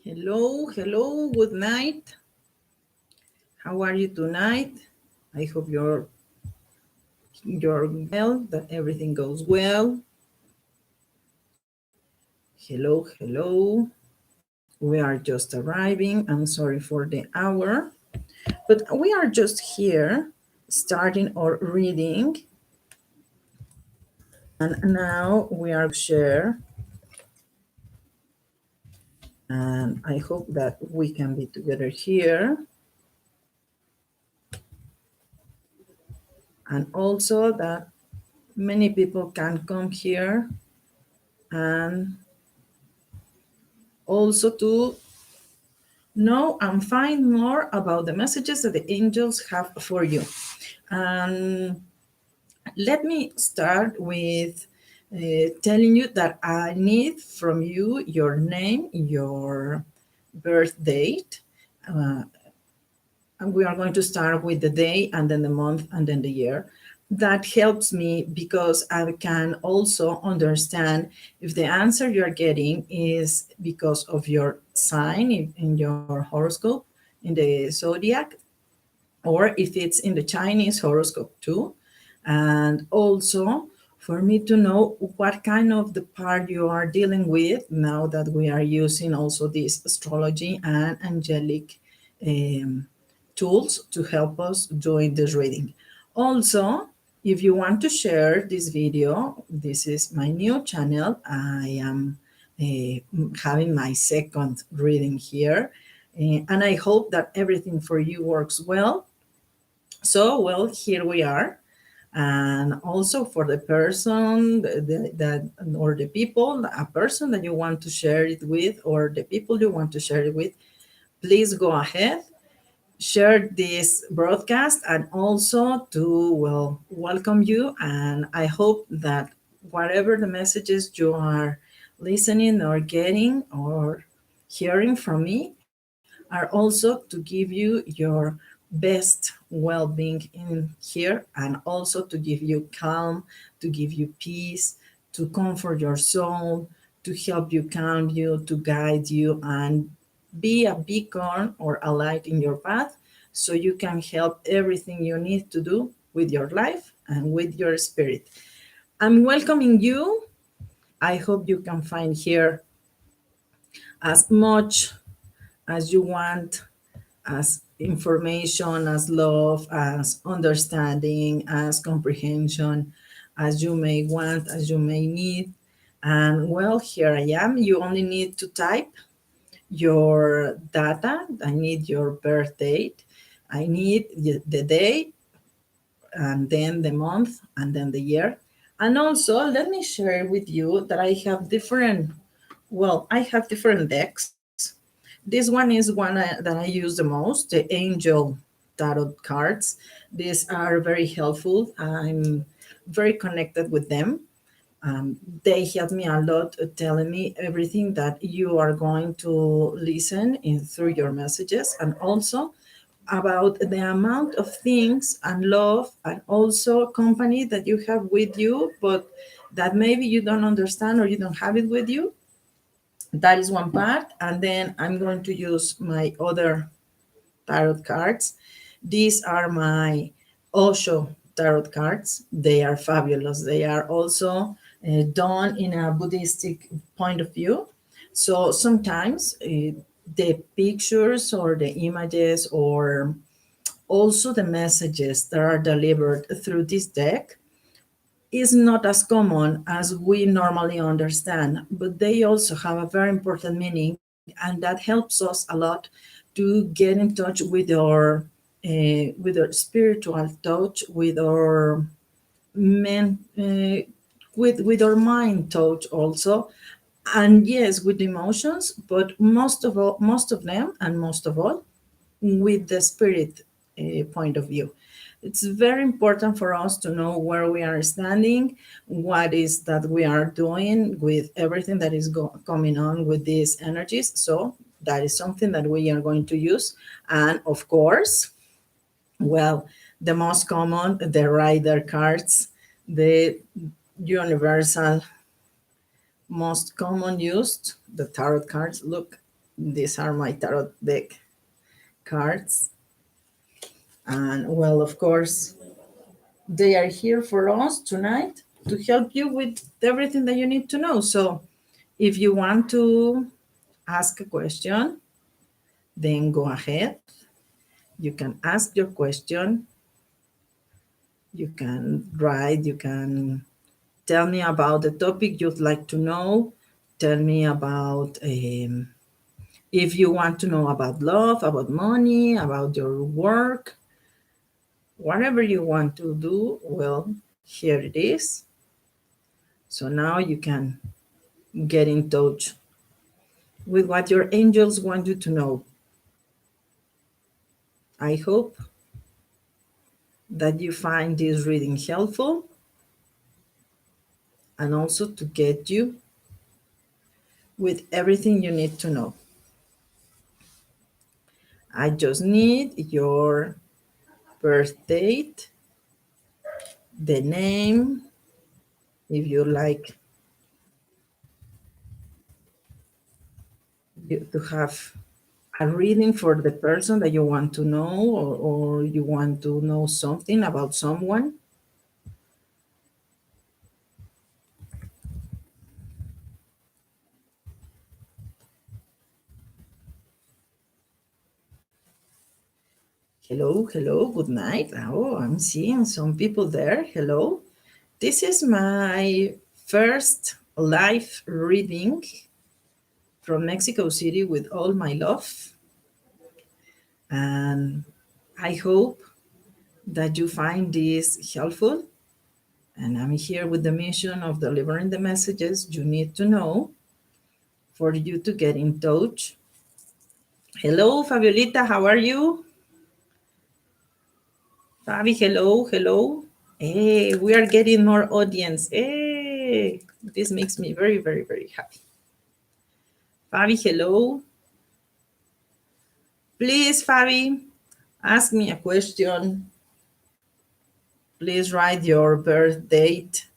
Hello, hello, good night. How are you tonight? I hope you're well, that everything goes well. Hello, hello. We are just arriving. I'm sorry for the hour, but we are just here starting our reading, and now we are share, and I hope that we can be together here, and also that many people can come here and also to know and find more about the messages that the angels have for you. And let me start with telling you that I need from you your name, your birth date. Uh, and we are going to start with the day and then the month and then the year. That helps me because I can also understand if the answer you're getting is because of your sign in your horoscope, in the zodiac, or if it's in the Chinese horoscope too. And also for me to know what kind of the part you are dealing with now that we are using also this astrology and angelic um, tools to help us doing this reading. Also, if you want to share this video, this is my new channel. I am having my second reading here, and I hope that everything for you works well. So, well, here we are. And also for the person that or the people, a person that you want to share it with, or the people you want to share it with, please go ahead, share this broadcast, and also to, well, welcome you. And I hope that whatever the messages you are listening or getting or hearing from me are also to give you your best well-being in here, and also to give you calm, to give you peace, to comfort your soul, to help you calm you, to guide you, and be a beacon or a light in your path so you can help everything you need to do with your life and with your spirit. I'm welcoming you. I hope you can find here as much as you want, as information, as love, as understanding, as comprehension, as you may want, as you may need. And well, here I am. You only need to type your data. I need your birth date. I need the day, and then the month, and then the year. And also, let me share with you that I have different, well, I have different decks. This one is that I use the most, the Angel Tarot cards. These are very helpful. I'm very connected with them. They help me a lot, telling me everything that you are going to listen in through your messages, and also about the amount of things and love and also company that you have with you, but that maybe you don't understand or you don't have it with you. That is one part. And then I'm going to use my other tarot cards. These are my Osho tarot cards. They are fabulous. They are also done in a Buddhistic point of view. So sometimes the pictures or the images or also the messages that are delivered through this deck is not as common as we normally understand, but they also have a very important meaning, and that helps us a lot to get in touch with our spiritual touch, with our men, with our mind touch also, and yes, with emotions, but most of them, and most of all, with the spirit point of view. It's very important for us to know where we are standing, what is that we are doing with everything that is coming on with these energies. So that is something that we are going to use. And of course, well, the most common, the rider cards, the universal most common used, the tarot cards. Look, These are my tarot deck cards. And well, of course, they are here for us tonight to help you with everything that you need to know. So if you want to ask a question, then go ahead. You can ask your question. You can write, you can tell me about the topic you'd like to know. Tell me about if you want to know about love, about money, about your work, whatever you want to do. Well, here it is. So now you can get in touch with what your angels want you to know. I hope that you find this reading helpful and also to get you with everything you need to know. I just need your birth date, the name, if you like to have a reading for the person that you want to know, or you want to know something about someone. Hello, hello, good night. Oh, I'm seeing some people there. Hello. This is my first live reading from Mexico City with all my love. And I hope that you find this helpful. And I'm here with the mission of delivering the messages you need to know for you to get in touch. Hello, Fabiolita, how are you? Fabi, hello, hello. Hey, we are getting more audience. Hey, this makes me very, very, very happy. Fabi, hello. Please, Fabi, ask me a question. Please write your birth date,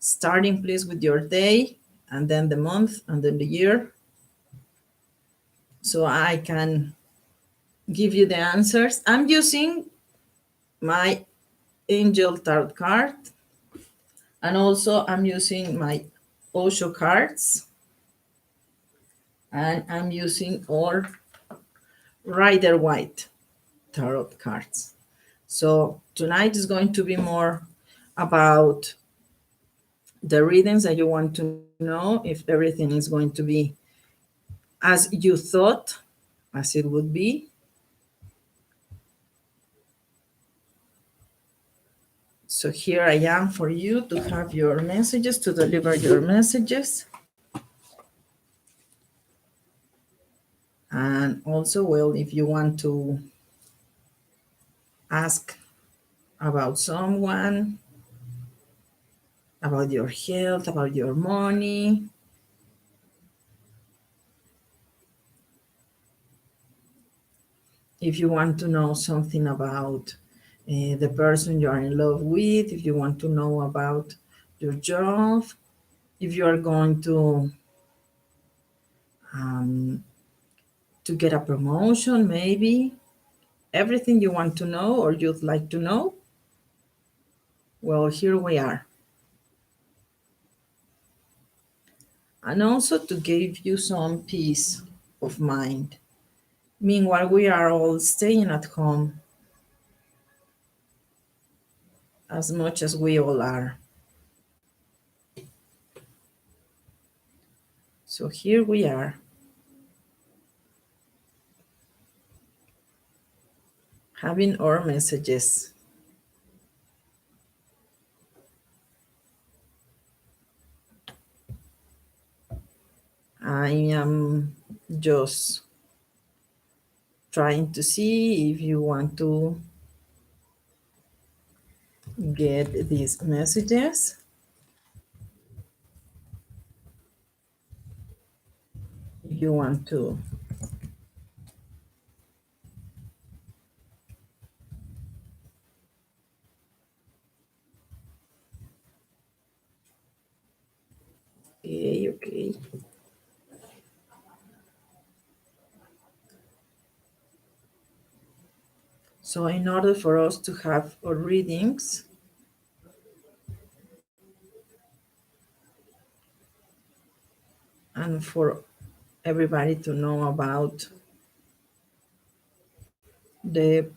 starting please with your day, and then the month, and then the year, so I can give you the answers. I'm using my Angel Tarot card, and also I'm using my Osho cards, and I'm using all Rider White Tarot cards. So tonight is going to be more about the readings that you want to know, if everything is going to be as you thought as it would be. So here I am for you to have your messages, to deliver your messages. And also, well, if you want to ask about someone, about your health, about your money, if you want to know something about the person you are in love with, if you want to know about your job, if you are going um, to get a promotion, maybe everything you want to know or you'd like to know, well, here we are. And also to give you some peace of mind. Meanwhile, we are all staying at home as much as we all are. So here we are. Having our messages. I am just trying to see if you want to get these messages. If you want to okay, okay. So in order for us to have our readings, and for everybody to know about the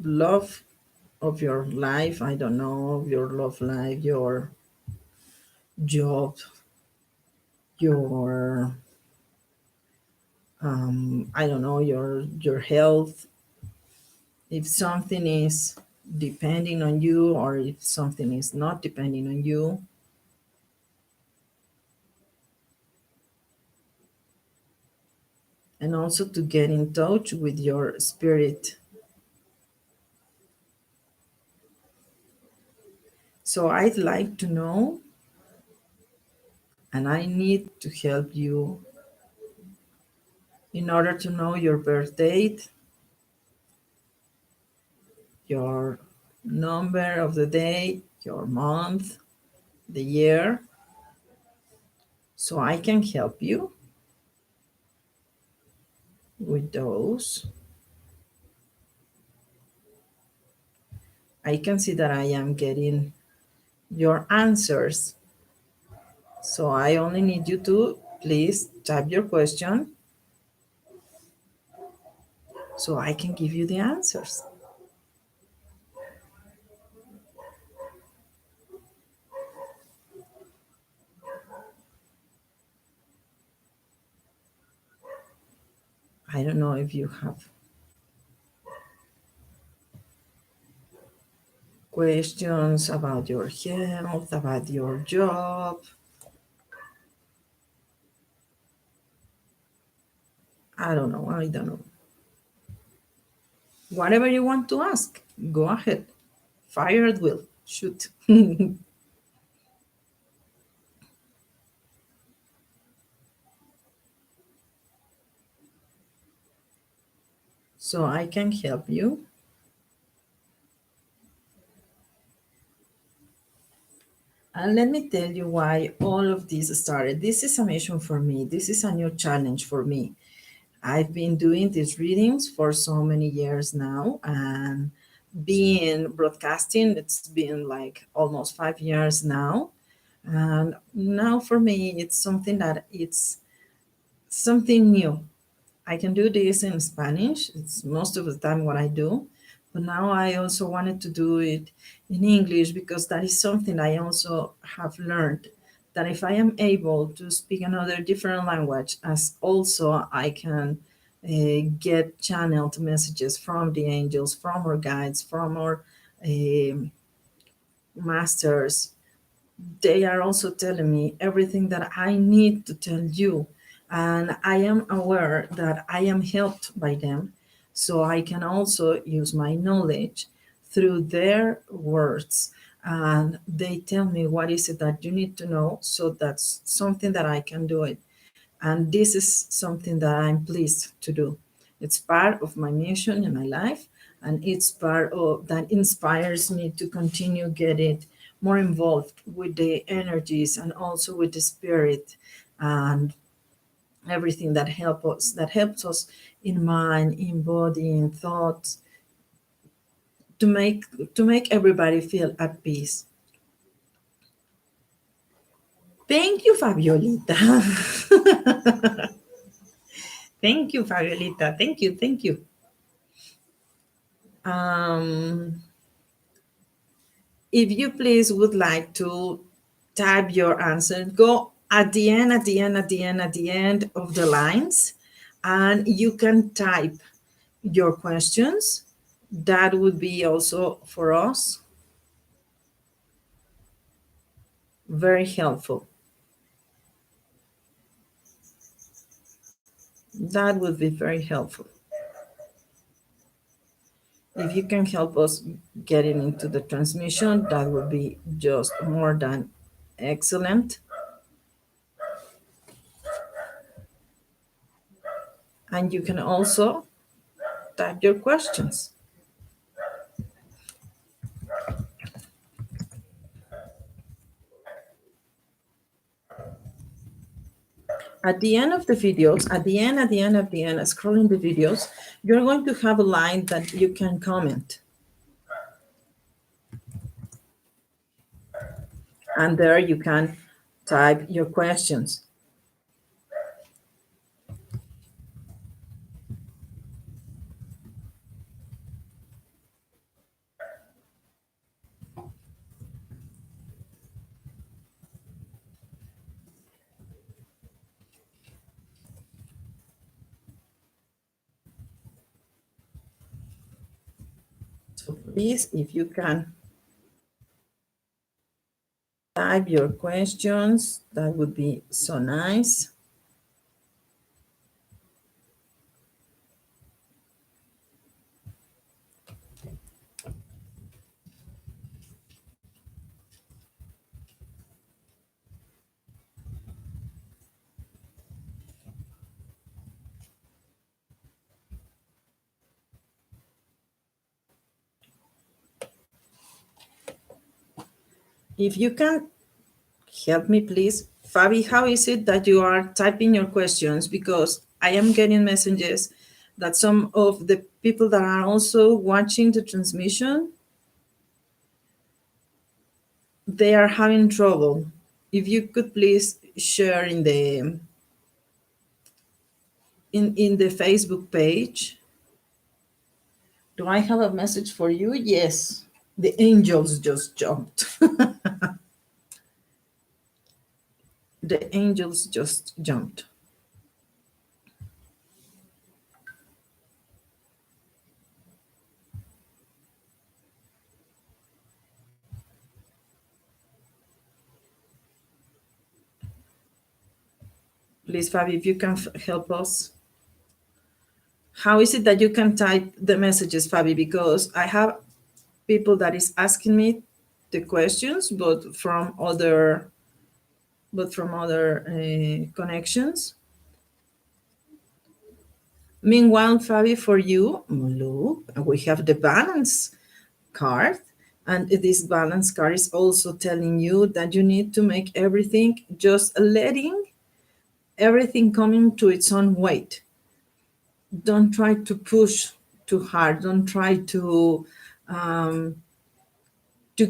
love of your life, I don't know, your love life, your job, your I don't know, your health, if something is depending on you or if something is not depending on you, and also to get in touch with your spirit. So I'd like to know, and I need to help you in order to know your birth date, your number of the day, your month, the year, so I can help you with those. I can see that I am getting your answers. So I only need you to please type your question so I can give you the answers. I don't know if you have questions about your health, about your job. I don't know. I don't know. Whatever you want to ask, go ahead. Fire at will. Shoot. So I can help you. And let me tell you why all of this started. This is a mission for me. This is a new challenge for me. I've been doing these readings for so many years now, and being broadcasting, it's been like almost 5 years now. And now for me, it's something that it's something new. I can do this in Spanish. It's most of the time what I do. But now I also wanted to do it in English because that is something I also have learned that if I am able to speak another different language, as also I can get channeled messages from the angels, from our guides, from our um masters, they are also telling me everything that I need to tell you. And I am aware that I am helped by them. So I can also use my knowledge through their words. And they tell me what is it that you need to know. So that's something that I can do it. And this is something that I'm pleased to do. It's part of my mission in my life, and it's part of that inspires me to continue getting more involved with the energies and also with the spirit and everything that helps us in mind, in body, in thoughts, to make everybody feel at peace. Thank you, Fabiolita. Thank you, Fabiolita. Thank you. Um, if you please would like to type your answer, go at the end, at the end, at the end, at the end of the lines, and you can type your questions. That would be also for us very helpful. That would be very helpful. If you can help us getting into the transmission, that would be just more than excellent. And you can also type your questions. At the end of the videos, at the end, scrolling the videos, you're going to have a line that you can comment. And there you can type your questions. So please, if you can type your questions, that would be so nice. If you can help me, please. Fabi, how is it that you are typing your questions? Because I am getting messages that some of the people that are also watching the transmission, they are having trouble. If you could please share in the in the Facebook page. Do I have a message for you? Yes. The angels just jumped. The angels just jumped. Please, Fabi, if you can help us. How is it that you can type the messages, Fabi? Because I have people that is asking me the questions, but from other connections. Meanwhile, Fabi, for you, look, we have the balance card. And this balance card is also telling you that you need to make everything, just letting everything coming to its own weight. Don't try to push too hard. Don't try to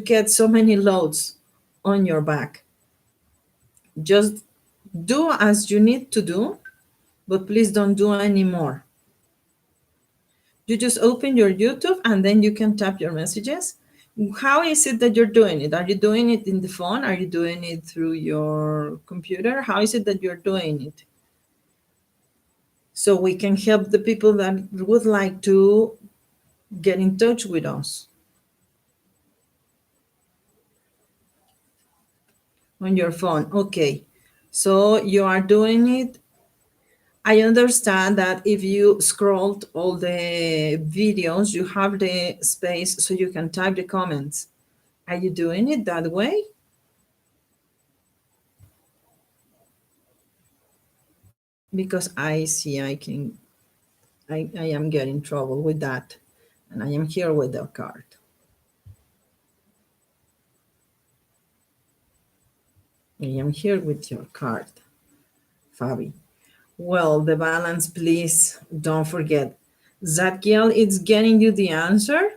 get so many loads on your back. Just do as you need to do, but please don't do any more. You just open your YouTube and then you can tap your messages. How is it that you're doing it? Are you doing it in the phone? Are you doing it through your computer? How is it that you're doing it? So we can help the people that would like to get in touch with us. On your phone. Okay. So you are doing it. I understand that if you scrolled all the videos, you have the space so you can type the comments. Are you doing it that way? Because I see I am getting trouble with that. And I am here with the card. I am here with your card, Fabi. Well, the balance, please don't forget. Zadkiel is getting you the answer,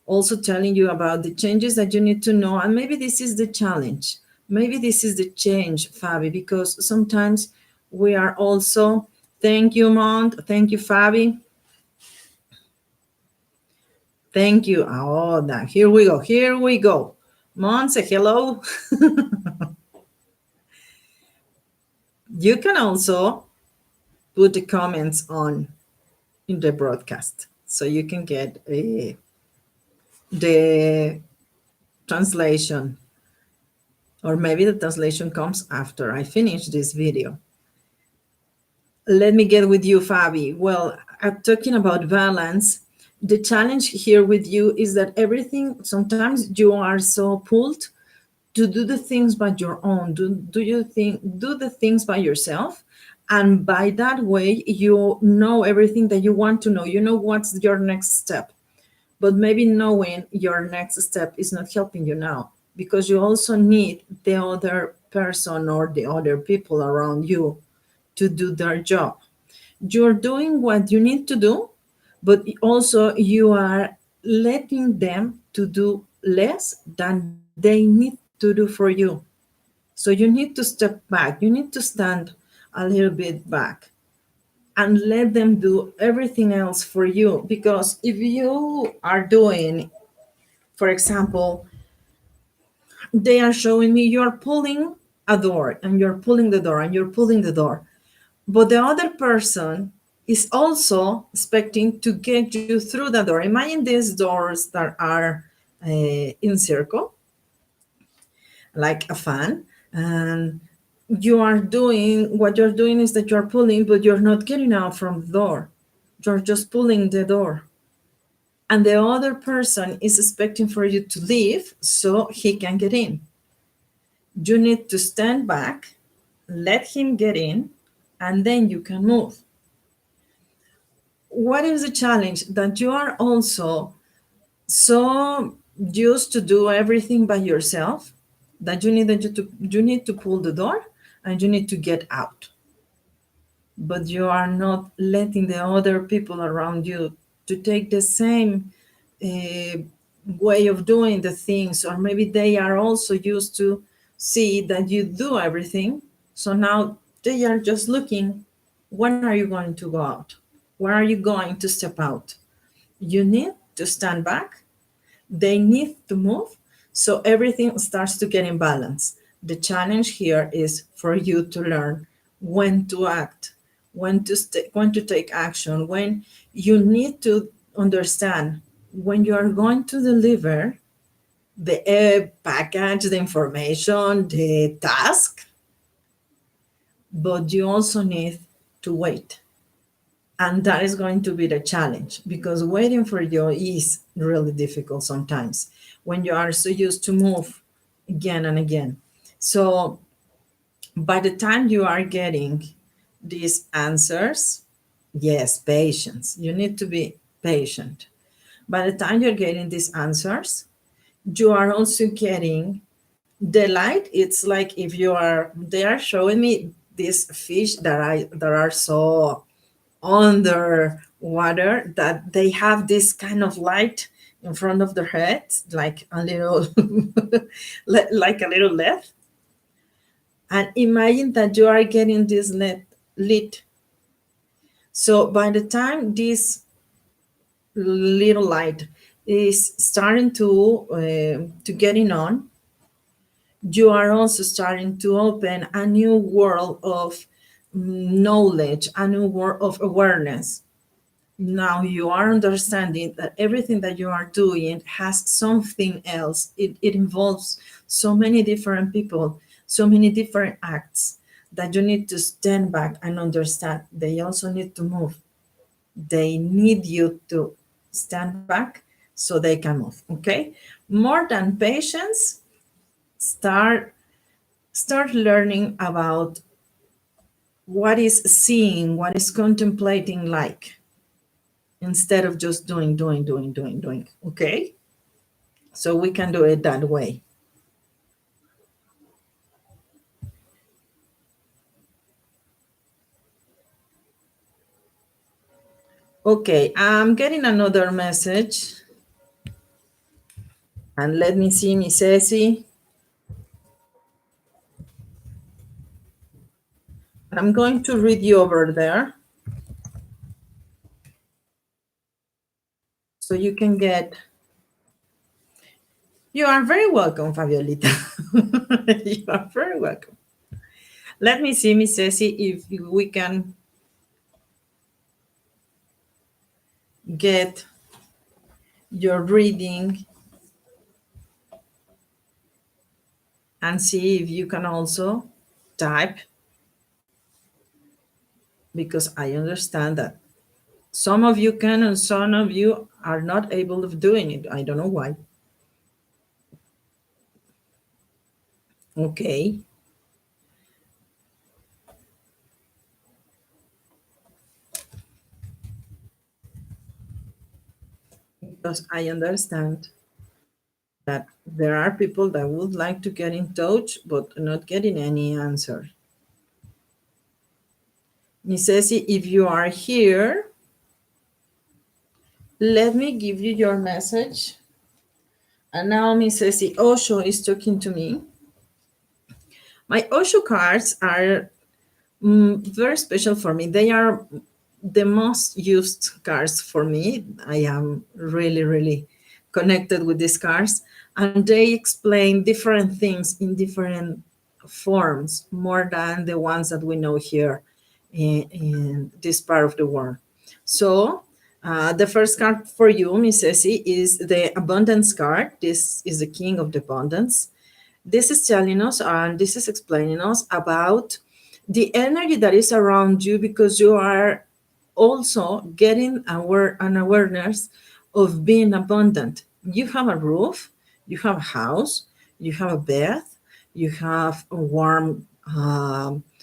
also telling you about the changes that you need to know. And maybe this is the challenge. Maybe this is the change, Fabi, because sometimes we are also, thank you, Mont. Thank you, Fabi. Thank you. Oh, now here we go. Here we go. Mont, say hello. You can also put the comments on in the broadcast so you can get the translation, or maybe the translation comes after I finish this video. Let me get with you, Fabi. Well, I'm talking about balance. The challenge here with you is that everything, sometimes you are so pulled to do the things by your own. Do the things by yourself, and by that way you know everything that you want to know. You know what's your next step, but maybe knowing your next step is not helping you now, because you also need the other person or the other people around you to do their job. You're doing what you need to do, but also you are letting them to do less than they need to do for you. So you need to step back. You need to stand a little bit back and let them do everything else for you. Because if you are doing, for example, they are showing me you're pulling a door and you're pulling the door and you're pulling the door, but the other person is also expecting to get you through the door. Imagine these doors that are in circle, like a fan, and you are doing what you're doing is that you're pulling, but you're not getting out from the door. You're just pulling the door. And the other person is expecting for you to leave so he can get in. You need to stand back, let him get in, and then you can move. What is the challenge? That you are also so used to do everything by yourself that you need to pull the door and you need to get out, but you are not letting the other people around you to take the same uh, way of doing the things, or maybe they are also used to see that you do everything. So now they are just looking, when are you going to go out? Where are you going to step out? You need to stand back, they need to move, so everything starts to get in balance. The challenge here is for you to learn when to act, when to take action, when you need to understand when you are going to deliver the package, the information, the task, but you also need to wait. And that is going to be the challenge, because waiting for you is really difficult sometimes when you are so used to move again and again. So by the time you are getting these answers, yes, patience. You need to be patient. By the time you're getting these answers, you are also getting the light. It's like if you are, they are showing me these fish that are so underwater that they have this kind of light in front of their heads, like a little like a little LED. And imagine that you are getting this LED lit. So by the time this little light is starting to getting on, you are also starting to open a new world of knowledge, a new world of awareness. Now you are understanding that everything that you are doing has something else. It involves so many different people, so many different acts, that you need to stand back and understand they also need to move. They need you to stand back so they can move. Okay? More than patience, start learning about what is seeing, what is contemplating like, instead of just doing. Okay? So we can do it that way. Okay, I'm getting another message. And let me see, Miss Ceci. I'm going to read you over there so you can get. You are very welcome, Fabiolita. You are very welcome. Let me see, Miss Ceci, if we can get your reading and see if you can also type, because I understand that some of you can and some of you are not able of doing it. I don't know why. Okay. Because I understand that there are people that would like to get in touch but not getting any answer. Miss Ceci, if you are here, let me give you your message. And now Miss Ceci Osho is talking to me. My Osho cards are very special for me. They are the most used cards for me. I am really, really connected with these cards, and they explain different things in different forms more than the ones that we know here in this part of the world. So, the first card for you, Miss Ceci, is the abundance card. This is the king of the abundance. This is telling us and this is explaining us about the energy that is around you because you are also getting an awareness of being abundant. You have a roof, you have a house, you have a bed, you have a warm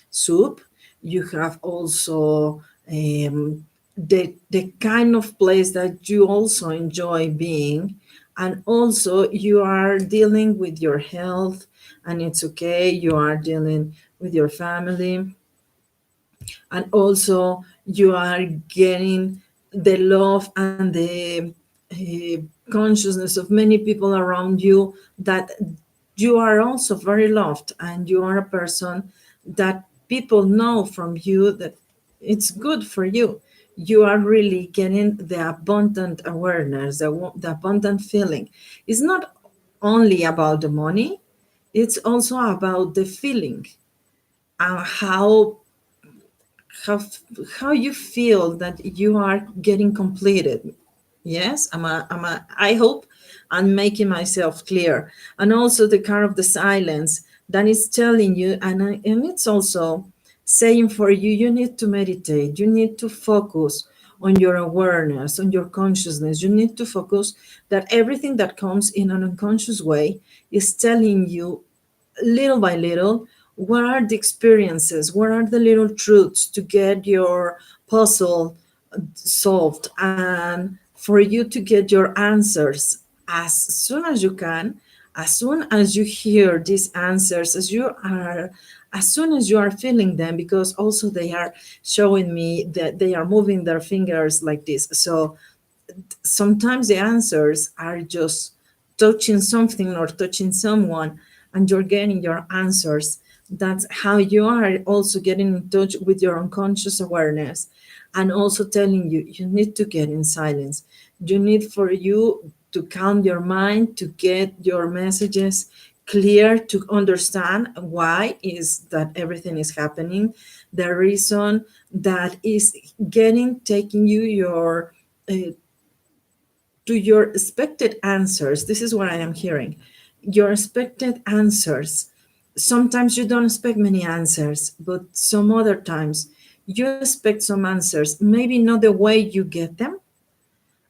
soup, you have also the kind of place that you also enjoy being, and also you are dealing with your health and it's okay, you are dealing with your family, and also you are getting the love and the consciousness of many people around you that you are also very loved and you are a person that people know from you that it's good for you. You are really getting the abundant awareness, the abundant feeling. It's not only about the money, it's also about the feeling and how how you feel that you are getting completed. Yes, I hope I'm making myself clear. And also the card of the silence that is telling you, and it's also saying for you, you need to meditate, you need to focus on your awareness, on your consciousness. You need to focus that everything that comes in an unconscious way is telling you little by little what are the experiences, what are the little truths to get your puzzle solved and for you to get your answers as soon as you can, as soon as you hear these answers, as soon as you are feeling them, because also they are showing me that they are moving their fingers like this. So sometimes the answers are just touching something or touching someone and you're getting your answers. That's how you are also getting in touch with your unconscious awareness and also telling you you need to get in silence. You need for you to calm your mind, to get your messages clear, to understand why is that everything is happening, the reason that is getting taking you your uh, to your expected answers. This is what I am hearing. Your expected answers. Sometimes you don't expect many answers, but some other times you expect some answers, maybe not the way you get them,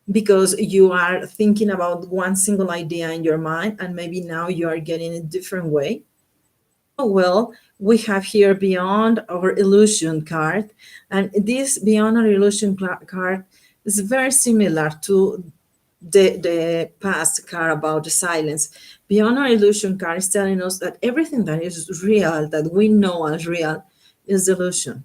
because you are thinking about one single idea in your mind, and maybe now you are getting a different way. Well, we have here Beyond Our Illusion card, and this Beyond Our Illusion card is very similar to the past card about the silence. Beyond Our Illusion card is telling us that everything that is real, that we know as real, is illusion,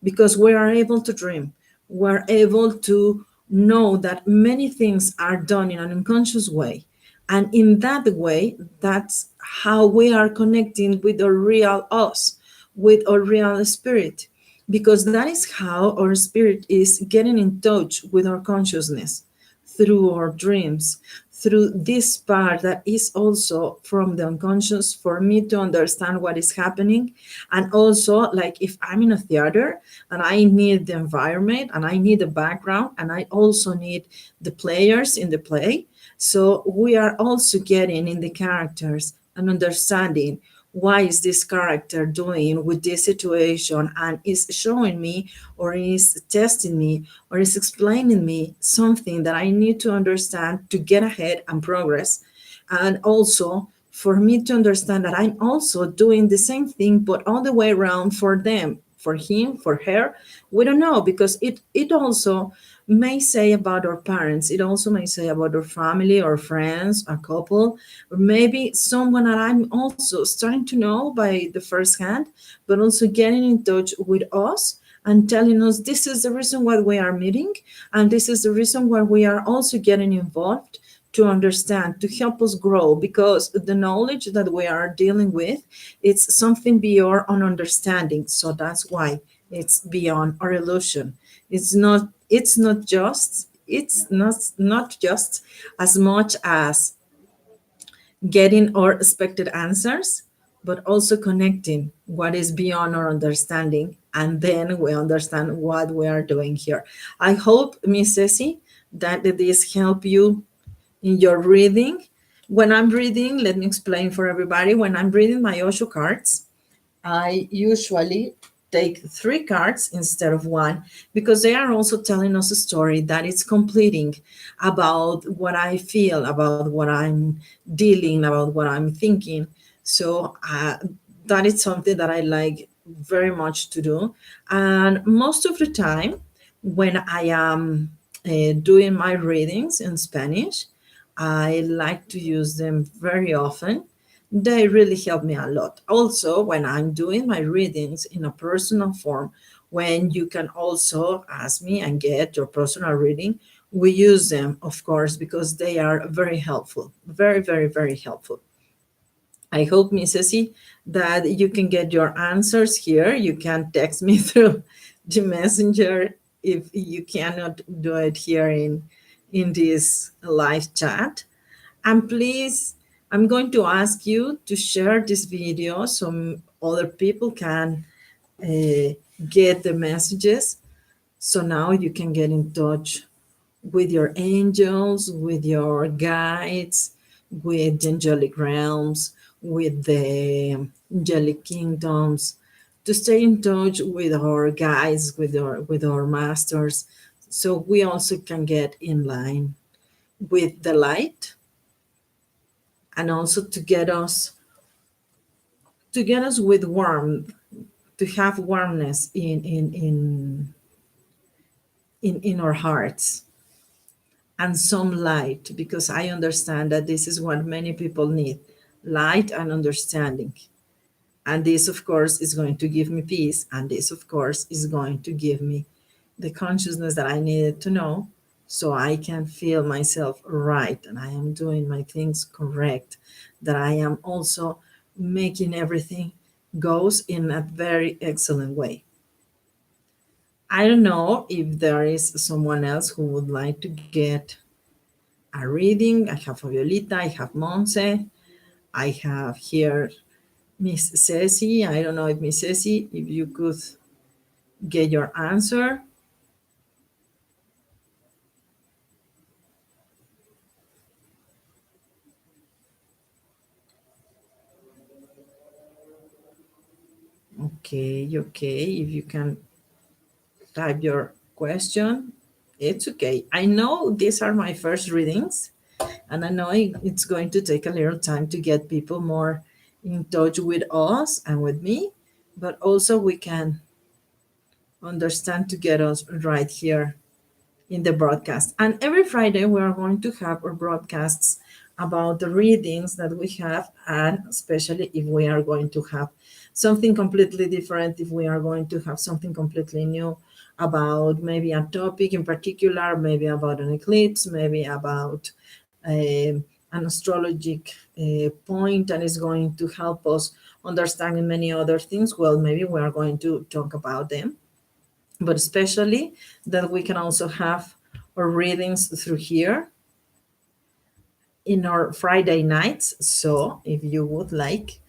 because we are able to dream. We're able to know that many things are done in an unconscious way, and in that way, that's how we are connecting with the real us, with our real spirit, because that is how our spirit is getting in touch with our consciousness through our dreams, through this part that is also from the unconscious for me to understand what is happening. And also, like if I'm in a theater and I need the environment and I need the background and I also need the players in the play. So we are also getting in the characters and understanding why is this character doing with this situation, and is showing me or is testing me or is explaining me something that I need to understand to get ahead and progress. And also for me to understand that I'm also doing the same thing, but all the way around for them, for him, for her. We don't know, because it also may say about our parents. It also may say about our family or friends, a couple, or maybe someone that I'm also starting to know by the first hand, but also getting in touch with us and telling us this is the reason why we are meeting, and this is the reason why we are also getting involved to understand, to help us grow, because the knowledge that we are dealing with, it's something beyond our understanding. So that's why it's beyond our illusion. It's not just as much as getting our expected answers, but also connecting what is beyond our understanding. And then we understand what we are doing here. I hope, Miss Ceci, that this help you in your reading. When I'm reading, let me explain for everybody. When I'm reading my Osho cards, I usually take three cards instead of one, because they are also telling us a story that is completing about what I feel, about what I'm dealing, about what I'm thinking. So that is something that I like very much to do. And most of the time, when I am doing my readings in Spanish, I like to use them very often. They really help me a lot. Also, when I'm doing my readings in a personal form, when you can also ask me and get your personal reading, we use them, of course, because they are very helpful. Very, very, very helpful. I hope, Miss Ceci, that you can get your answers here. You can text me through the messenger if you cannot do it here in this live chat. And please, I'm going to ask you to share this video so other people can uh, get the messages. So now you can get in touch with your angels, with your guides, with the angelic realms, with the angelic kingdoms, to stay in touch with our guides, with our masters, so we also can get in line with the light, and also to get us with warmth, to have warmness in our hearts, and some light, because I understand that this is what many people need: light and understanding. And this, of course, is going to give me peace. And this, of course, is going to give me the consciousness that I needed to know, so I can feel myself right and I am doing my things correct, that I am also making everything goes in a very excellent way. I don't know if there is someone else who would like to get a reading. I have Fabiolita, I have Monse, I have here Miss Ceci. I don't know if Miss Ceci, if you could get your answer. Okay, okay. If you can type your question, it's okay. I know these are my first readings, and I know it's going to take a little time to get people more in touch with us and with me, but also we can understand to get us right here in the broadcast. And every Friday, we are going to have our broadcasts about the readings that we have, and especially if we are going to have something completely different, if we are going to have something completely new about maybe a topic in particular, maybe about an eclipse, maybe about an astrologic point that is going to help us understanding many other things. Well, maybe we are going to talk about them, but especially that we can also have our readings through here in our Friday nights. So if you would like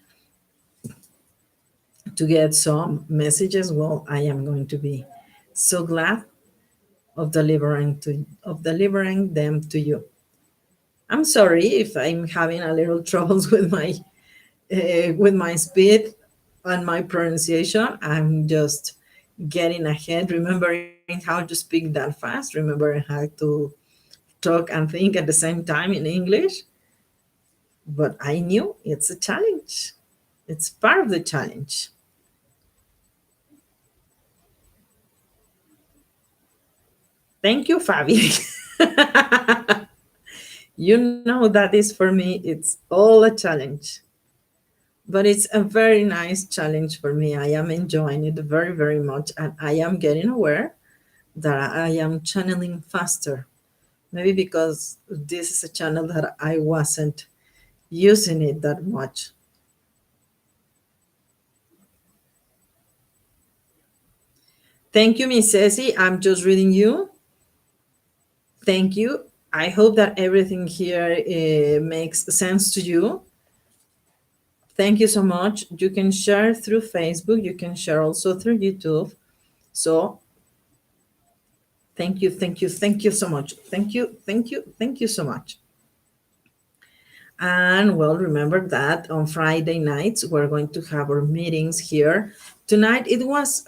to get some messages, well, I am going to be so glad of delivering them to you. I'm sorry if I'm having a little troubles with my speed and my pronunciation. I'm just getting ahead, remembering how to speak that fast, remembering how to talk and think at the same time in English. But I knew it's a challenge. It's part of the challenge. Thank you, Fabi. You know that is for me, it's all a challenge. But it's a very nice challenge for me. I am enjoying it very, very much. And I am getting aware that I am channeling faster. Maybe because this is a channel that I wasn't using it that much. Thank you, Miss Ceci. I'm just reading you. Thank you. I hope that everything here makes sense to you. Thank you so much. You can share through Facebook. You can share also through YouTube. So thank you so much. Thank you so much. And well, remember that on Friday nights, we're going to have our meetings here. Tonight, it was,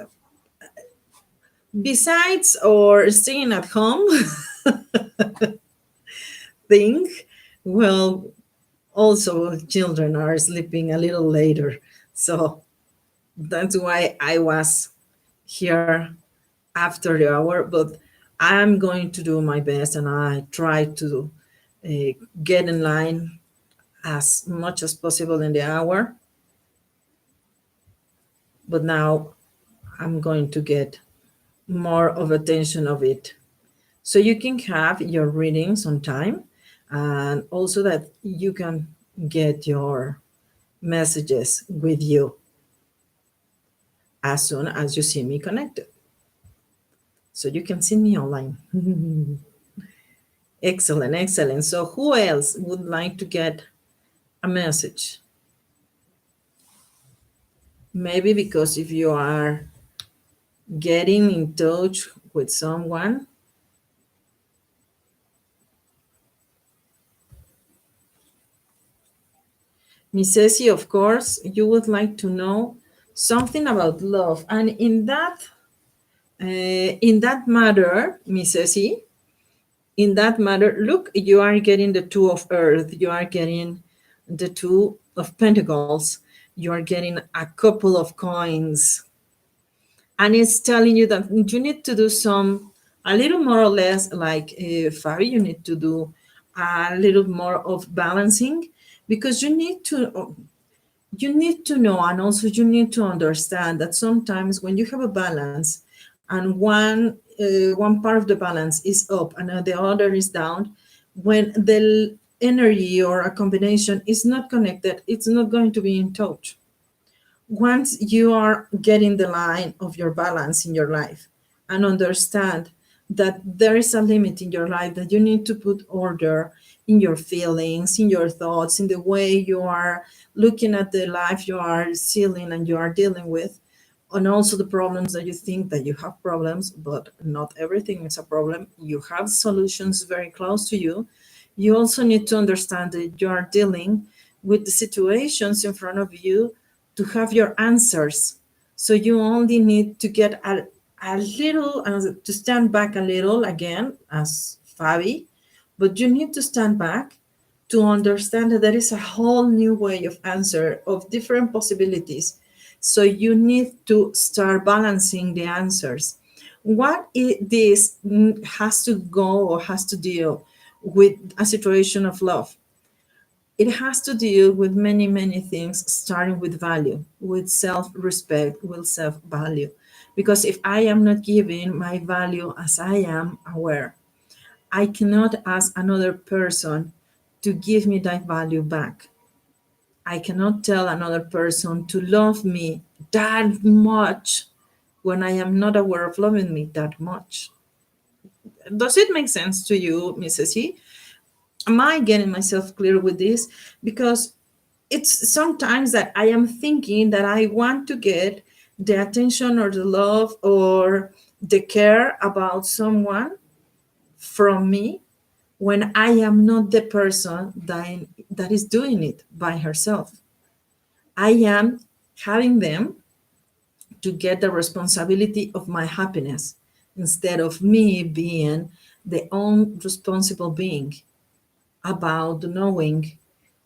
besides or staying at home thing, well, also children are sleeping a little later. So that's why I was here after the hour. But I'm going to do my best and I try to get in line as much as possible in the hour. But now I'm going to get more of attention of it. So you can have your readings on time and also that you can get your messages with you as soon as you see me connected. So you can see me online. Excellent, excellent. So who else would like to get a message? Maybe because if you are getting in touch with someone, Miss Ceci, of course, you would like to know something about love. And in that matter, Miss Ceci, in that matter, look, you are getting the two of earth, you are getting the two of pentacles, you are getting a couple of coins, and it's telling you that you need to do some, a little more or less like Fabi, you need to do a little more of balancing because you need to know, and also you need to understand that sometimes when you have a balance and one part of the balance is up and the other is down, when the energy or a combination is not connected, it's not going to be in touch. Once you are getting the line of your balance in your life and understand that there is a limit in your life, that you need to put order in your feelings, in your thoughts, in the way you are looking at the life you are seeing and you are dealing with, and also the problems that you think that you have problems, but not everything is a problem. You have solutions very close to you. You also need to understand that you are dealing with the situations in front of you to have your answers. So you only need to get a little, to stand back a little again, as Fabi, but you need to stand back to understand that there is a whole new way of answer of different possibilities. So you need to start balancing the answers. This has to go or has to deal with a situation of love. It has to deal with many, many things, starting with value, with self respect, with self value. Because if I am not giving my value as I am aware, I cannot ask another person to give me that value back. I cannot tell another person to love me that much when I am not aware of loving me that much. Does it make sense to you, Mrs. E? Am I getting myself clear with this? Because it's sometimes that I am thinking that I want to get the attention or the love or the care about someone from me when I am not the person that is doing it by herself. I am having them to get the responsibility of my happiness instead of me being the own responsible being about knowing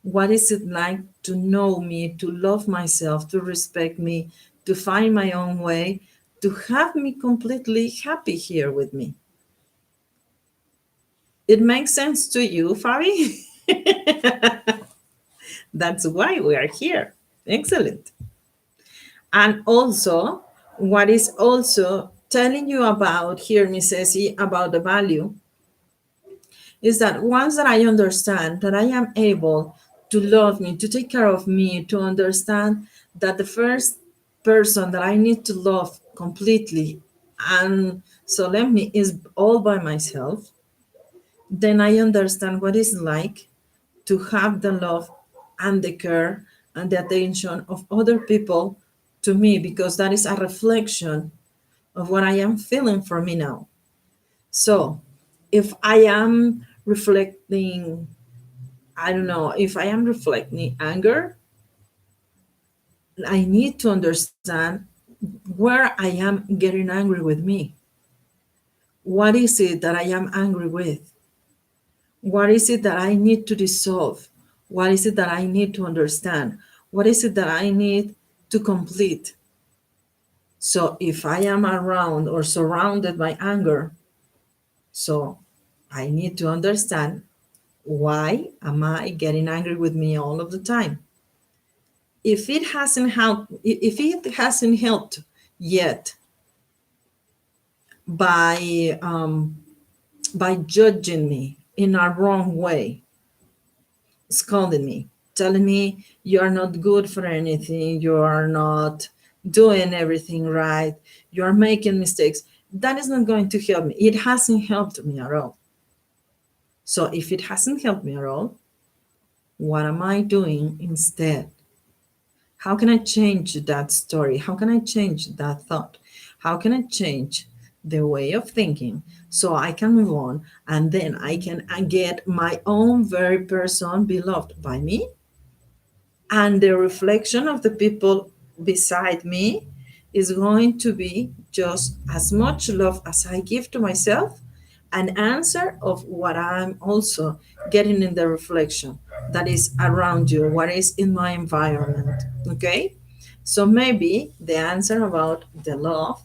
what is it like to know me, to love myself, to respect me, to find my own way, to have me completely happy here with me. It makes sense to you, Fabi? That's why we are here. Excellent. And also, what is also telling you about here, Miss Ceci, about the value is that once that I understand that I am able to love me, to take care of me, to understand that the first person that I need to love completely and solemnly is all by myself, then I understand what it's like to have the love and the care and the attention of other people to me, because that is a reflection of what I am feeling for me now. So if I am reflecting, I don't know, if I am reflecting anger, I need to understand where I am getting angry with me. What is it that I am angry with? What is it that I need to dissolve? What is it that I need to understand? What is it that I need to complete? So if I am around or surrounded by anger, so I need to understand, why am I getting angry with me all of the time? If it hasn't helped, if it hasn't helped yet by judging me in a wrong way, scolding me, telling me you are not good for anything, you are not doing everything right, you are making mistakes, that is not going to help me. It hasn't helped me at all. So if it hasn't helped me at all, what am I doing instead? How can I change that story? How can I change that thought? How can I change the way of thinking so I can move on and then I can get my own very person beloved by me, and the reflection of the people beside me is going to be just as much love as I give to myself, an answer of what I'm also getting in the reflection that is around you, what is in my environment. Okay? So maybe the answer about the love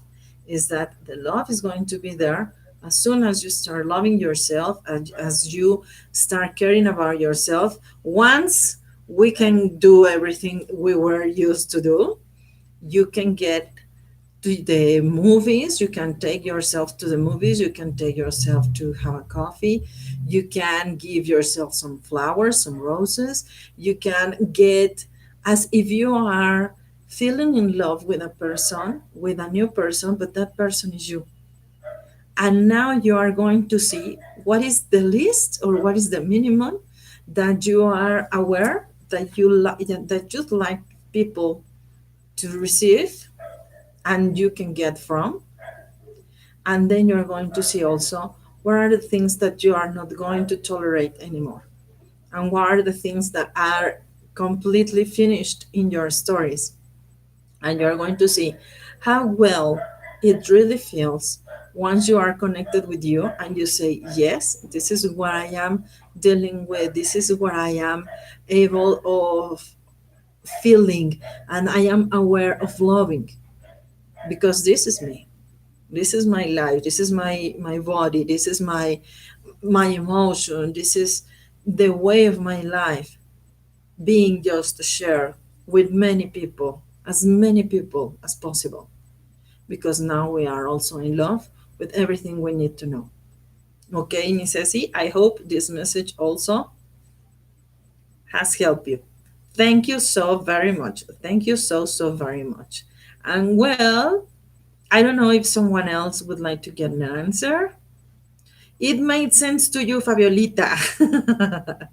is that the love is going to be there as soon as you start loving yourself and as you start caring about yourself. Once we can do everything we were used to do, you can get to the movies, you can take yourself to the movies, you can take yourself to have a coffee, you can give yourself some flowers, some roses, you can get as if you are feeling in love with a person, with a new person, but that person is you. And now you are going to see what is the least or what is the minimum that you are aware that that you'd like people to receive and you can get from. And then you're going to see also what are the things that you are not going to tolerate anymore, and what are the things that are completely finished in your stories. And you're going to see how well it really feels once you are connected with you and you say, yes, this is what I am dealing with, this is what I am able of feeling, and I am aware of loving, because this is me, this is my life, this is my body, this is my emotion, this is the way of my life being just shared with many people as possible, because now we are also in love with everything we need to know. Okay, Miss Ceci, I hope this message also has helped you. Thank you so very much. Thank you so very much. And well, I don't know if someone else would like to get an answer. It made sense to you, Fabiolita.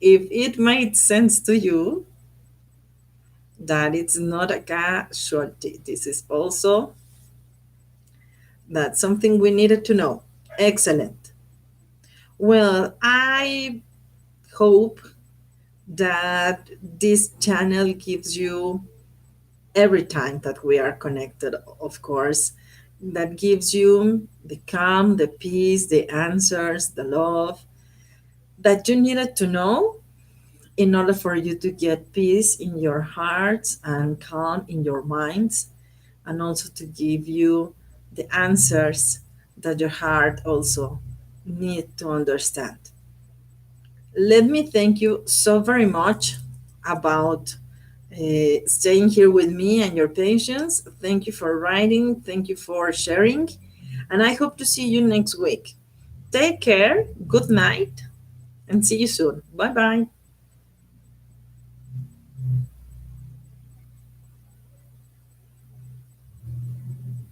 If it made sense to you, that it's not a casualty. This is also that's something we needed to know. Excellent. Well, I hope that this channel gives you, every time that we are connected, of course, that gives you the calm, the peace, the answers, the love that you needed to know in order for you to get peace in your hearts and calm in your minds, and also to give you the answers that your heart also need to understand. Let me thank you so very much about staying here with me and your patience. Thank you for writing. Thank you for sharing. And I hope to see you next week. Take care. Good night. And see you soon. Bye bye.